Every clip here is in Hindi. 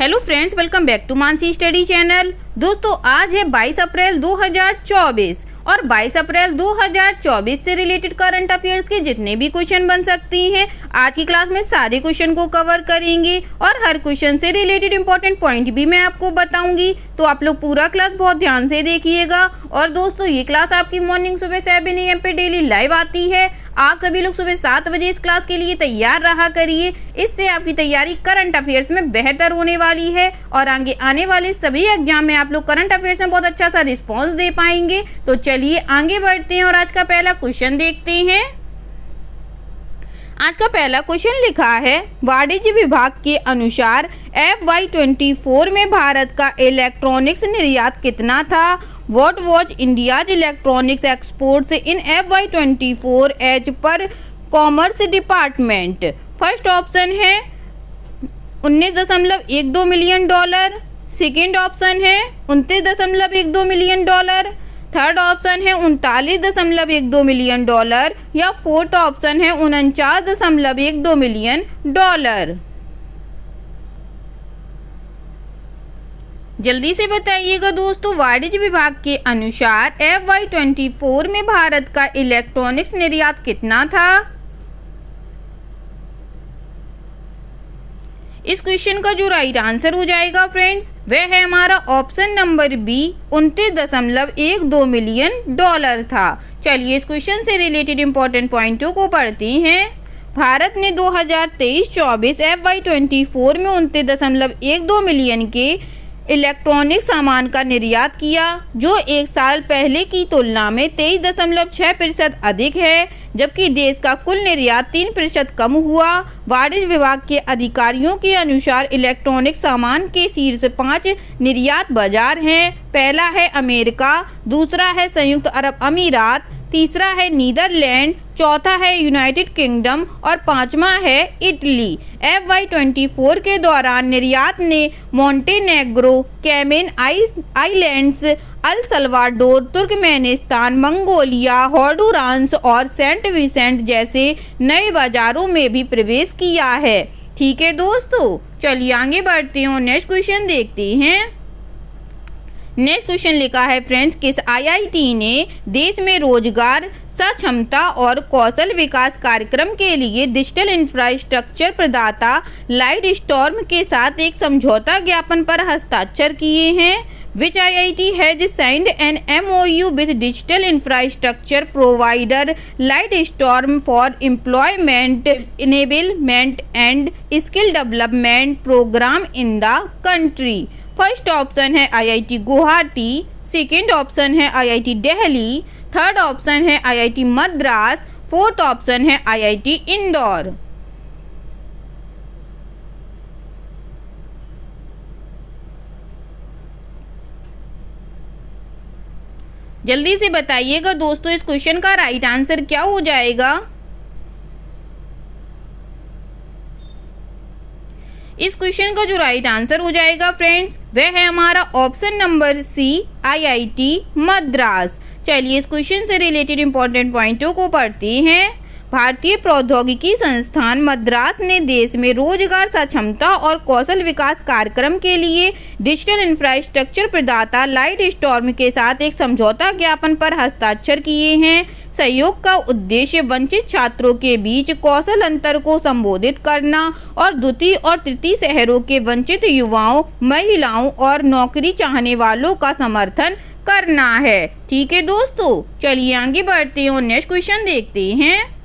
Hello friends, welcome back to Mansi study channel. दोस्तों, आज है 22 अप्रैल 2024 और 22 अप्रैल 2024 से रिलेटेड करंट अफेयर्स के जितने भी क्वेश्चन बन सकती हैं, आज की क्लास में सारे क्वेश्चन को कवर करेंगे और हर क्वेश्चन से रिलेटेड इंपॉर्टेंट पॉइंट भी मैं आपको बताऊंगी। तो आप लोग पूरा क्लास बहुत ध्यान से देखिएगा। और दोस्तों, ये क्लास आपकी मॉर्निंग सुबह 7 AM पे डेली लाइव आती है। आप सभी लोग सुबह 7 बजे इस क्लास के लिए तैयार रहा करिए। इससे आपकी तैयारी करंट अफेयर्स में बेहतर होने वाली है और आगे आने वाले सभी एग्जाम में आप लोग करंट अफेयर्स में बहुत अच्छा सा रिस्पॉन्स दे पाएंगे। तो चलिए आगे बढ़ते हैं और आज का पहला क्वेश्चन देखते हैं। आज का पहला क्वेश्चन लिखा है, वाणिज्य विभाग के अनुसार FY24 में भारत का इलेक्ट्रॉनिक्स निर्यात कितना था? What was India's electronics exports in FY24 as per commerce department? First option है 19.12 मिलियन डॉलर, सेकेंड ऑप्शन है 29.12 मिलियन डॉलर, थर्ड ऑप्शन है 39.12 मिलियन डॉलर या फोर्थ ऑप्शन है 49.12 मिलियन डॉलर। जल्दी से बताइएगा दोस्तों। वाणिज्य विभाग के अनुसार FY24 में भारत का इलेक्ट्रॉनिक्स निर्यात कितना था? इस क्वेश्चन का जो राइट आंसर हो जाएगा फ्रेंड्स, वह है हमारा option number B, 29.12 million dollar था। चलिए इस क्वेश्चन से रिलेटेड इंपॉर्टेंट पॉइंटों को पढ़ते हैं। भारत ने 2023-24 FY24 में 29.12 मिलियन के इलेक्ट्रॉनिक सामान का निर्यात किया, जो एक साल पहले की तुलना में 23.6% अधिक है, जबकि देश का कुल निर्यात 3% कम हुआ। वाणिज्य विभाग के अधिकारियों के अनुसार इलेक्ट्रॉनिक सामान के शीर्ष 5 निर्यात बाजार हैं। पहला है अमेरिका, दूसरा है संयुक्त अरब अमीरात, तीसरा है नीदरलैंड, चौथा है यूनाइटेड किंगडम और पांचवा है इटली। FY24 के दौरान निर्यात ने Montenegro, Cayman Islands, El Salvador, Turkmenistan, Mongolia, Honduras और सेंट विंसेंट जैसे नए बाजारों में भी प्रवेश किया है। ठीक है दोस्तों, चलिए आगे बढ़ते हैं और नेक्स्ट क्वेश्चन देखते हैं। नेक्स्ट क्वेश्चन लिखा है फ्रेंड्स, किस IIT ने देश में रोजगार, सक्षमता और कौशल विकास कार्यक्रम के लिए डिजिटल इंफ्रास्ट्रक्चर प्रदाता लाइट स्टॉर्म के साथ एक समझौता ज्ञापन पर हस्ताक्षर किए हैं? Which IIT has signed an MOU with digital infrastructure provider Lightstorm for employment enablement and skill development program in the country? First option है IIT गुवाहाटी, सेकेंड ऑप्शन है IIT दिल्ली, थर्ड ऑप्शन है IIT मद्रास, फोर्थ ऑप्शन है IIT इंदौर। जल्दी से बताइएगा दोस्तों, इस क्वेश्चन का राइट आंसर क्या हो जाएगा? इस क्वेश्चन का जो राइट आंसर हो जाएगा फ्रेंड्स, वह है हमारा option number C, IIT Madras. चलिए इस क्वेश्चन से रिलेटेड इंपॉर्टेंट पॉइंटों को पढ़ते हैं। भारतीय प्रौद्योगिकी संस्थान मद्रास ने देश में रोजगार, सक्षमता और कौशल विकास कार्यक्रम के लिए डिजिटल इंफ्रास्ट्रक्चर प्रदाता लाइट स्टॉर्म के साथ एक समझौता ज्ञापन पर हस्ताक्षर किए हैं। सहयोग का उद्देश्य वंचित छात्रों के बीच कौशल अंतर को संबोधित करना और द्वितीय और तृतीय शहरों के वंचित युवाओं, महिलाओं और नौकरी चाहने वालों का समर्थन करना है। ठीक है दोस्तों, चलिए आगे बढ़ते हैं और नेक्स्ट क्वेश्चन देखते हैं।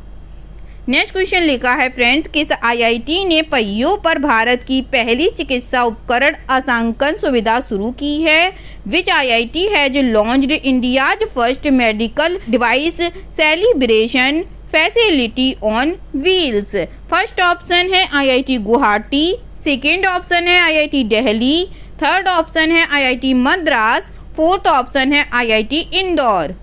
नेक्स्ट क्वेश्चन लिखा है फ्रेंड्स, किस IIT ने पहियों पर भारत की पहली चिकित्सा उपकरण अंशांकन सुविधा शुरू की है? Which IIT has launched India's first medical device celebration facility on wheels? First option है IIT गुवाहाटी, सेकेंड ऑप्शन है IIT दिल्ली, थर्ड ऑप्शन है IIT मद्रास, फोर्थ ऑप्शन है IIT इंदौर।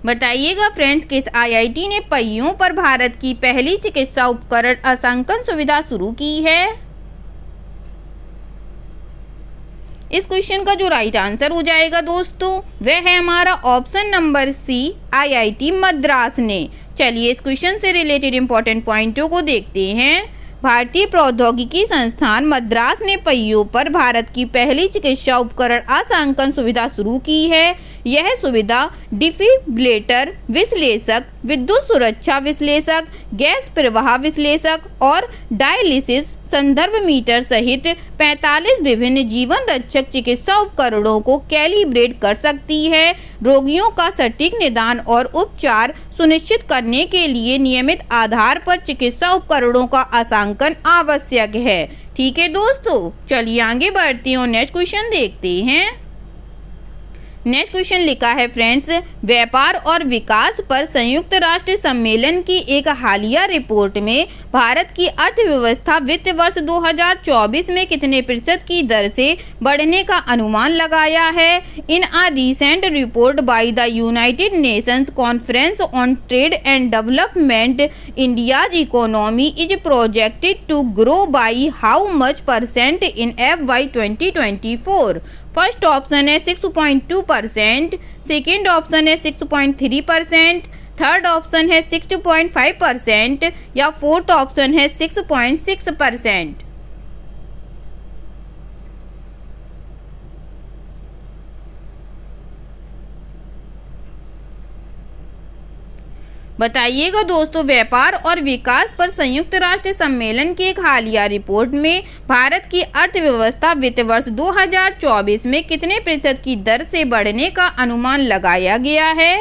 बताइएगा फ्रेंड्स, किस IIT ने पहियों पर भारत की पहली चिकित्सा उपकरण अंशांकन सुविधा शुरू की है? इस क्वेश्चन का जो राइट आंसर हो जाएगा दोस्तों वह है हमारा option number C, IIT Madras ने। चलिए इस क्वेश्चन से रिलेटेड इंपॉर्टेंट पॉइंटों को देखते हैं। भारतीय प्रौद्योगिकी संस्थान मद्रास ने पहियों पर भारत की पहली चिकित्सा उपकरण आसांकन सुविधा शुरू की है। यह सुविधा डिफिब्रिलेटर विश्लेषक, विद्युत सुरक्षा विश्लेषक, गैस प्रवाह विश्लेषक और डायलिसिस संदर्भ मीटर सहित 45 विभिन्न जीवन रक्षक चिकित्सा उपकरणों को कैलिब्रेट कर सकती है। रोगियों का सटीक निदान और उपचार सुनिश्चित करने के लिए नियमित आधार पर चिकित्सा उपकरणों का आसांकन आवश्यक है। ठीक है दोस्तों, चलिए आगे बढ़ते हैं और नेक्स्ट क्वेश्चन देखते हैं। नेक्स्ट क्वेश्चन लिखा है फ्रेंड्स, व्यापार और विकास पर संयुक्त राष्ट्र सम्मेलन की एक हालिया रिपोर्ट में भारत की अर्थव्यवस्था वित्त वर्ष 2024 में कितने प्रतिशत की दर से बढ़ने का अनुमान लगाया है। In a recent report by the United Nations Conference on Trade and Development, India's economy is projected to grow by how much percent in FY 2024। First option है 6.2%, सेकेंड ऑप्शन है 6.3%, थर्ड ऑप्शन है 6.5% या फोर्थ ऑप्शन है 6.6%। बताइएगा दोस्तों। व्यापार और विकास पर संयुक्त राष्ट्र सम्मेलन की एक हालिया रिपोर्ट में भारत की अर्थव्यवस्था वित्त वर्ष 2024 में कितने प्रतिशत की दर से बढ़ने का अनुमान लगाया गया है।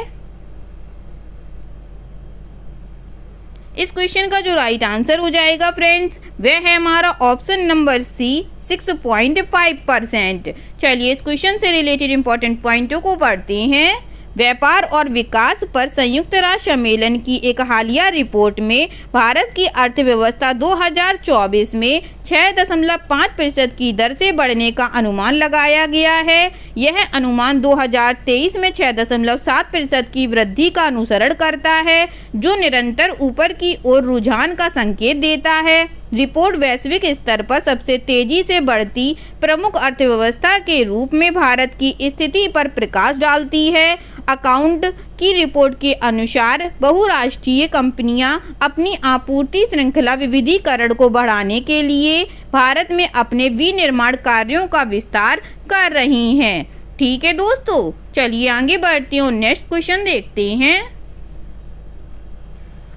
इस क्वेश्चन का जो राइट आंसर हो जाएगा फ्रेंड्स वह है हमारा ऑप्शन नंबर सी, 6.5%। चलिए इस क्वेश्चन से रिलेटेड इंपॉर्टेंट पॉइंटों को पढ़ते हैं। व्यापार और विकास पर संयुक्त राष्ट्र सम्मेलन की एक हालिया रिपोर्ट में भारत की अर्थव्यवस्था 2024 में 6.5% की दर से बढ़ने का अनुमान लगाया गया है। यह अनुमान 2023 में 6.7% की वृद्धि का अनुसरण करता है, जो निरंतर ऊपर की ओर रुझान का संकेत देता है। रिपोर्ट वैश्विक स्तर पर सबसे तेजी से बढ़ती प्रमुख अर्थव्यवस्था के रूप में भारत की स्थिति पर प्रकाश डालती है। अकाउंट की रिपोर्ट के अनुसार बहुराष्ट्रीय कंपनियां अपनी आपूर्ति श्रृंखला विविधीकरण को बढ़ाने के लिए भारत में अपने विनिर्माण कार्यों का विस्तार कर रही हैं। ठीक है दोस्तों, चलिए आगे बढ़ते हैं और नेक्स्ट क्वेश्चन देखते हैं।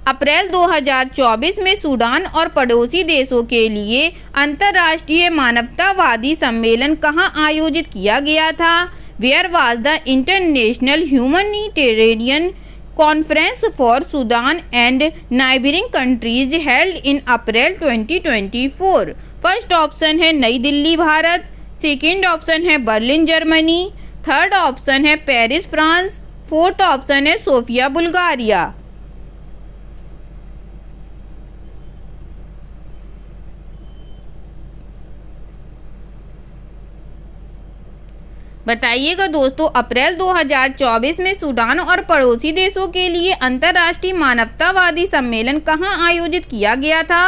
अप्रैल 2024 में सूडान और पड़ोसी देशों के लिए अंतर्राष्ट्रीय मानवतावादी सम्मेलन कहां आयोजित किया गया था। Where was the International Humanitarian Conference for Sudan and neighboring countries held in April 2024? First option है नई दिल्ली भारत, सेकेंड ऑप्शन है बर्लिन जर्मनी, थर्ड ऑप्शन है पेरिस फ्रांस, फोर्थ ऑप्शन है सोफिया बुल्गारिया। बताइएगा दोस्तों। अप्रैल 2024 में सूडान और पड़ोसी देशों के लिए अंतर्राष्ट्रीय मानवतावादी सम्मेलन कहां आयोजित किया गया था।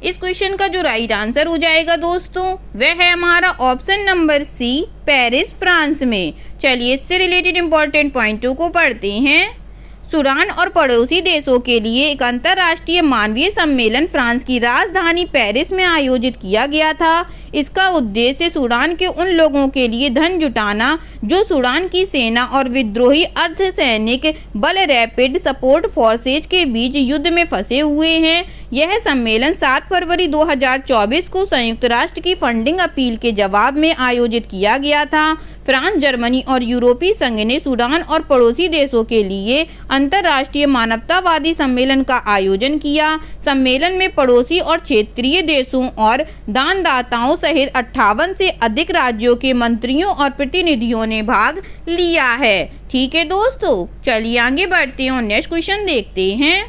इस क्वेश्चन का जो राइट आंसर हो जाएगा दोस्तों वह है हमारा option number C, Paris France में। चलिए इससे रिलेटेड इंपॉर्टेंट पॉइंटों को पढ़ते हैं। सूडान और पड़ोसी देशों के लिए एक अंतर्राष्ट्रीय मानवीय सम्मेलन फ्रांस की राजधानी पेरिस में आयोजित किया गया था। इसका उद्देश्य सूडान के उन लोगों के लिए धन जुटाना जो सूडान की सेना और विद्रोही अर्धसैनिक बल रैपिड सपोर्ट फोर्सेज के बीच युद्ध में फंसे हुए हैं। यह सम्मेलन 7 फरवरी 2024 को संयुक्त राष्ट्र की फंडिंग अपील के जवाब में आयोजित किया गया था। फ्रांस, जर्मनी और यूरोपीय संघ ने सूडान और पड़ोसी देशों के लिए अंतर्राष्ट्रीय मानवतावादी सम्मेलन का आयोजन किया। सम्मेलन में पड़ोसी और क्षेत्रीय देशों और दानदाताओं सहित 58 से अधिक राज्यों के मंत्रियों और प्रतिनिधियों ने भाग लिया है। ठीक है दोस्तों, चलिए आगे बढ़ते हैं और नेक्स्ट क्वेश्चन देखते हैं।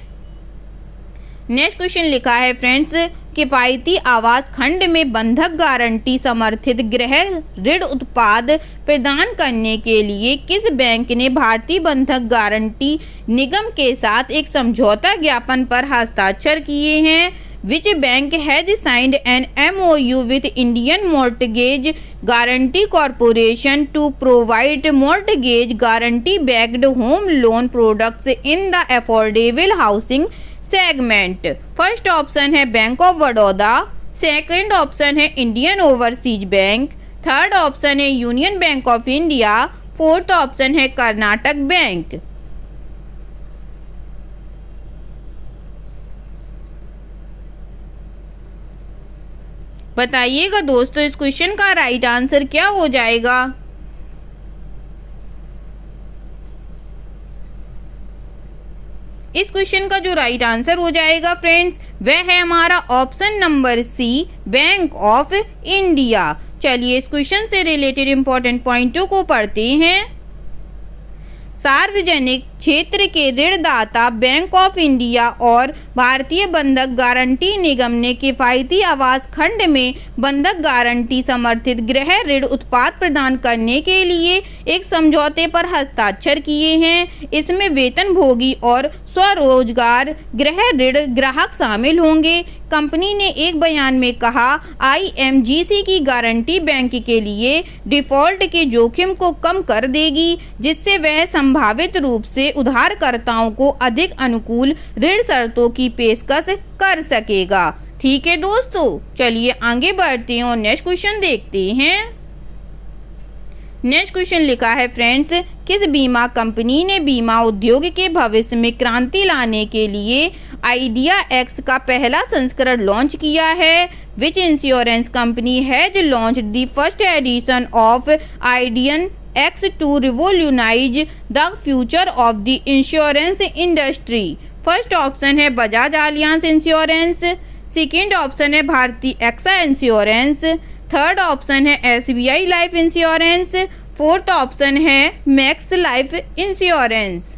नेक्स्ट क्वेश्चन लिखा है फ्रेंड्स, किफायती आवास खंड में बंधक गारंटी समर्थित गृह ऋण उत्पाद प्रदान करने के लिए किस बैंक ने भारतीय बंधक गारंटी निगम के साथ एक समझौता ज्ञापन पर हस्ताक्षर किए हैं। Which bank has signed an MOU with Indian Mortgage Guarantee Corporation to provide mortgage guarantee backed home loan products in the affordable housing segment. First option है Bank of Baroda, second option है Indian Overseas Bank, third option है Union Bank of India, fourth option है कर्नाटक बैंक। बताइएगा दोस्तों इस क्वेश्चन का राइट आंसर क्या हो जाएगा। इस क्वेश्चन का जो राइट आंसर हो जाएगा फ्रेंड्स वह है हमारा option number C, bank of India. चलिए इस क्वेश्चन से रिलेटेड इंपॉर्टेंट पॉइंटों को पढ़ते हैं। सार्वजनिक क्षेत्र के ऋणदाता बैंक ऑफ इंडिया और भारतीय बंधक गारंटी निगम ने किफायती आवास खंड में बंधक गारंटी समर्थित गृह ऋण उत्पाद प्रदान करने के लिए एक समझौते पर हस्ताक्षर किए हैं। इसमें वेतनभोगी और स्वरोजगार गृह ऋण ग्राहक शामिल होंगे। कंपनी ने एक बयान में कहा, IMGC की गारंटी बैंक के लिए डिफॉल्ट के जोखिम को कम कर देगी, जिससे वह संभावित रूप से उधारकर्ताओं को अधिक अनुकूल ऋण शर्तों की पेशकश कर सकेगा। ठीक है दोस्तों, चलिए आगे बढ़ते हैं और नेक्स्ट क्वेश्चन देखते हैं। नेक्स्ट क्वेश्चन लिखा है फ्रेंड्स, किस बीमा कंपनी ने बीमा उद्योग के भविष्य में क्रांति लाने के लिए आइडिया एक्स का पहला संस्करण लॉन्च किया है? Which insurance company has launched the first edition of Ideon X to revolutionize the future of the insurance industry? First option है Bajaj Allianz Insurance, second option है Bharti AXA Insurance, third option है SBI life Insurance, fourth option है मैक्स लाइफ इंश्योरेंस।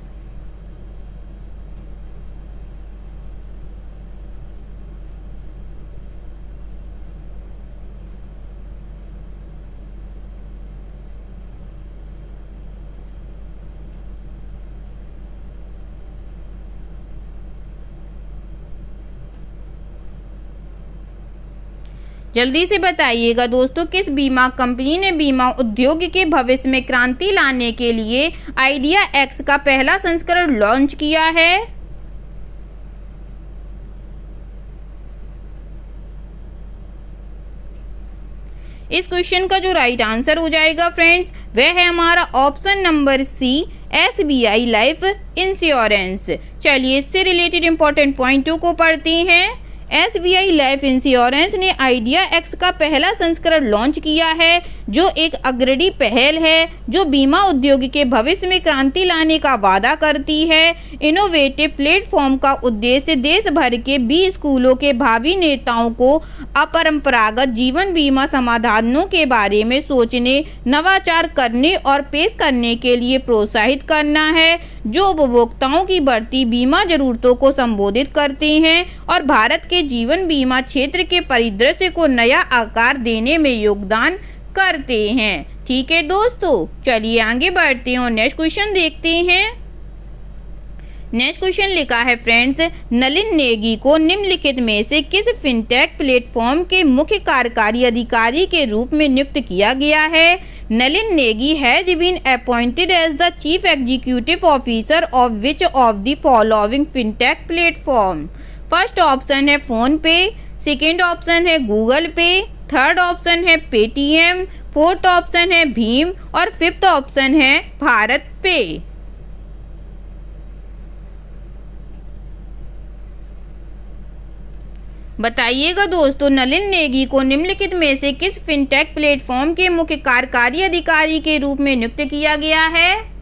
जल्दी से बताइएगा दोस्तों किस बीमा कंपनी ने बीमा उद्योग के भविष्य में क्रांति लाने के लिए आइडिया एक्स का पहला संस्करण लॉन्च किया है? इस क्वेश्चन का जो राइट आंसर हो जाएगा फ्रेंड्स वह है हमारा option number C, SBI life insurance. चलिए इससे रिलेटेड इंपॉर्टेंट पॉइंटों को पढ़ते हैं। SBI लाइफ इंश्योरेंस ने आइडिया एक्स का पहला संस्करण लॉन्च किया है, जो एक अग्रणी पहल है जो बीमा उद्योग के भविष्य में क्रांति लाने का वादा करती है। इनोवेटिव प्लेटफॉर्म का उद्देश्य देश भर के 20 स्कूलों के भावी नेताओं को अपरंपरागत जीवन बीमा समाधानों के बारे में सोचने, नवाचार करने और पेश करने के लिए प्रोत्साहित करना है, जो उपभोक्ताओं की बढ़ती बीमा जरूरतों को संबोधित करते हैं और भारत के जीवन बीमा क्षेत्र के परिदृश्य को नया आकार देने में योगदान करते हैं। ठीक है दोस्तों, चलिए आगे बढ़ते हैं और नेक्स्ट क्वेश्चन देखते हैं। नेक्स्ट क्वेश्चन लिखा है फ्रेंड्स, नलिन नेगी को निम्नलिखित में से किस फिनटेक प्लेटफॉर्म के मुख्य कार्यकारी अधिकारी के रूप में नियुक्त किया गया है? Nalin Negi has been appointed as the chief executive officer of which of the following fintech platform? First option है फोन पे, सेकेंड ऑप्शन है गूगल पे, थर्ड ऑप्शन है पेटीएम, फोर्थ ऑप्शन है भीम और फिफ्थ ऑप्शन है भारत पे। बताइएगा दोस्तों नलिन नेगी को निम्नलिखित में से किस फिनटेक प्लेटफॉर्म के मुख्य कार्यकारी अधिकारी के रूप में नियुक्त किया गया है?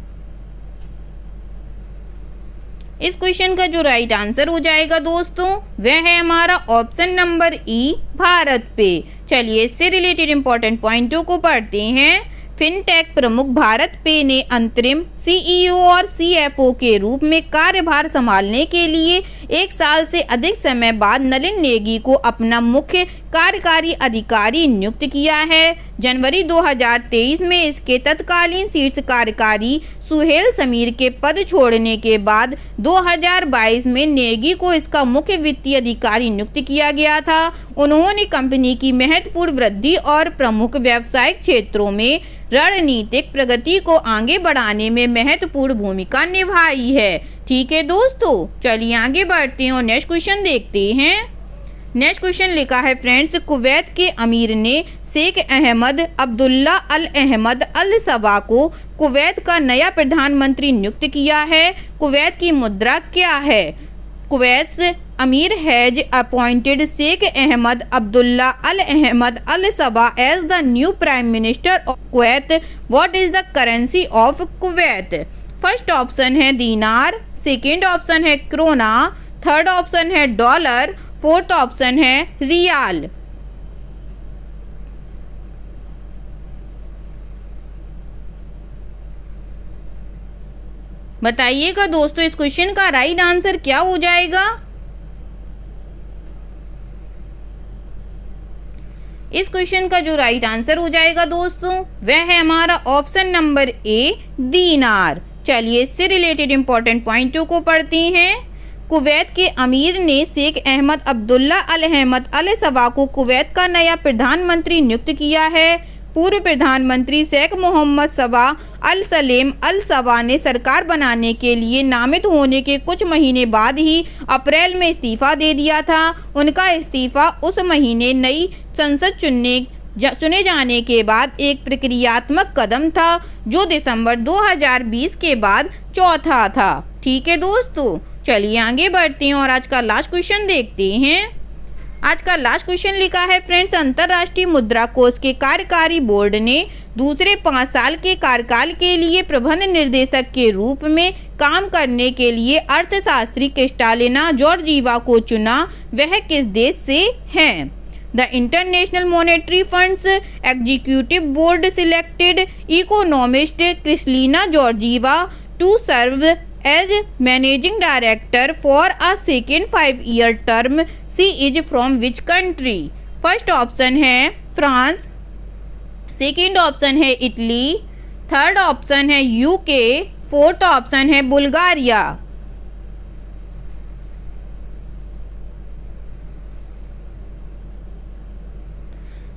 इस क्वेश्चन का जो राइट आंसर हो जाएगा दोस्तों वह है हमारा ऑप्शन नंबर ई, भारत पे। चलिए इससे रिलेटेड इंपॉर्टेंट पॉइंटों को पढ़ते हैं। फिनटेक प्रमुख भारत पे ने अंतरिम सीईओ और सीएफओ के रूप में कार्यभार संभालने के लिए 1 साल से अधिक समय बाद नलिन नेगी को अपना मुख्य कार्यकारी अधिकारी नियुक्त किया है। जनवरी 2023 में इसके तत्कालीन शीर्ष कार्यकारी सुहेल समीर के पद छोड़ने के बाद 2022 में नेगी को इसका मुख्य वित्तीय अधिकारी नियुक्त किया गया था। उन्होंने कंपनी की महत्वपूर्ण वृद्धि और प्रमुख व्यावसायिक क्षेत्रों में रणनीतिक प्रगति को आगे बढ़ाने में महत्वपूर्ण भूमिका निभाई है। ठीक है दोस्तों, चलिए आगे बढ़ते हैं और नेक्स्ट क्वेश्चन देखते हैं। नेक्स्ट क्वेश्चन लिखा है फ्रेंड्स, कुवैत के अमीर ने Sheikh Ahmad Abdullah Al Ahmad Al सबा को कुवैत का नया प्रधानमंत्री नियुक्त किया है। कुवैत की मुद्रा क्या है? Kuwait amir has appointed Sheikh Ahmad Abdullah Al Ahmad Al Sabah as the new prime minister of Kuwait. What is the currency of Kuwait? First option है दीनार, सेकेंड ऑप्शन है क्रोना, थर्ड ऑप्शन है डॉलर, फोर्थ ऑप्शन है रियाल। बताइएगा दोस्तों इस क्वेश्चन का राइट आंसर क्या हो जाएगा। इस क्वेश्चन का जो राइट आंसर हो जाएगा दोस्तों वह है हमारा ऑप्शन नंबर ए दीनार। चलिए इससे रिलेटेड इंपॉर्टेंट पॉइंटों को पढ़ते हैं। कुवैत के अमीर ने Sheikh Ahmad Abdullah Al Ahmad Al सबा को कुवैत का नया प्रधानमंत्री नियुक्त किया है। पूर्व प्रधानमंत्री शेख मोहम्मद सबा अल सलेम अल सबा ने सरकार बनाने के लिए नामित होने के कुछ महीने बाद ही अप्रैल में इस्तीफा दे दिया था। उनका इस्तीफा उस महीने नई संसद चुने जाने के बाद एक प्रक्रियात्मक कदम था जो दिसंबर 2020 के बाद चौथा था। ठीक है दोस्तों, चलिए आगे बढ़ते हैं और आज का लास्ट क्वेश्चन देखते हैं। आज का लास्ट क्वेश्चन लिखा है फ्रेंड्स, अंतर्राष्ट्रीय मुद्रा कोष के कार्यकारी बोर्ड ने दूसरे 5 साल के कार्यकाल के लिए प्रबंध निर्देशक के रूप में काम करने के लिए अर्थशास्त्री क्रिस्टालिना जॉर्जीवा को चुना। वह किस देश से हैं? The International Monetary Fund's Executive Board selected economist Kristalina Georgieva to serve as managing director for a second 5-year term. She is from which country? First option है फ्रांस, सेकेंड ऑप्शन है इटली, थर्ड ऑप्शन है यूके, फोर्थ ऑप्शन है बुल्गारिया।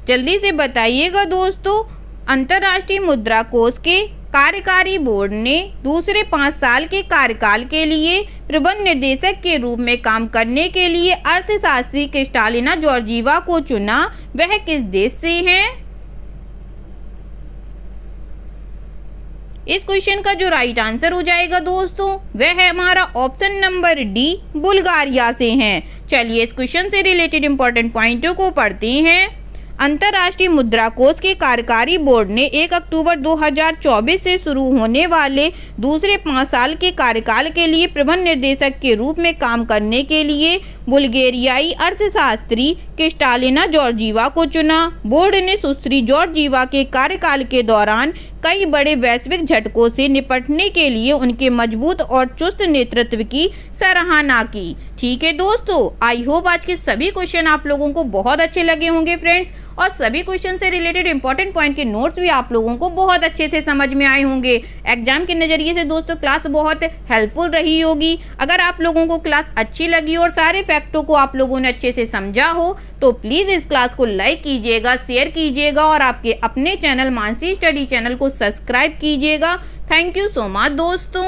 जल्दी से बताइएगा दोस्तों। अंतर्राष्ट्रीय मुद्रा कोष के कार्यकारी बोर्ड ने दूसरे 5 साल के कार्यकाल के लिए प्रबंध निर्देशक के रूप में काम करने के लिए अर्थशास्त्री क्रिस्टालिना जॉर्जीवा को चुना। वह किस देश से हैं? इस क्वेश्चन का जो राइट आंसर हो जाएगा दोस्तों वह है हमारा ऑप्शन नंबर डी बुल्गारिया से हैं। चलिए इस क्वेश्चन से रिलेटेड इंपॉर्टेंट पॉइंटों को पढ़ते हैं। अंतर्राष्ट्रीय मुद्रा कोष के कार्यकारी बोर्ड ने 1 अक्टूबर 2024 से शुरू होने वाले दूसरे 5 साल के कार्यकाल के लिए प्रबंध निर्देशक के रूप में काम करने के लिए बुल्गेरियाई अर्थशास्त्री क्रिस्टालिना जॉर्जीवा को चुना। बोर्ड ने सुश्री जॉर्जीवा के कार्यकाल के दौरान कई बड़े वैश्विक झटकों से निपटने के लिए उनके मजबूत और चुस्त नेतृत्व की सराहना की। ठीक है दोस्तों, आई होप आज के सभी क्वेश्चन आप लोगों को बहुत अच्छे लगे होंगे फ्रेंड्स, और सभी क्वेश्चन से रिलेटेड इंपॉर्टेंट पॉइंट के नोट्स भी आप लोगों को बहुत अच्छे से समझ में आए होंगे। एग्जाम के नज़रिए से दोस्तों क्लास बहुत हेल्पफुल रही होगी। अगर आप लोगों को क्लास अच्छी लगी और सारे फैक्टों को आप लोगों ने अच्छे से समझा हो तो प्लीज़ इस क्लास को लाइक कीजिएगा, शेयर कीजिएगा और आपके अपने चैनल मानसी स्टडी चैनल को सब्सक्राइब कीजिएगा। थैंक यू सो मच दोस्तों।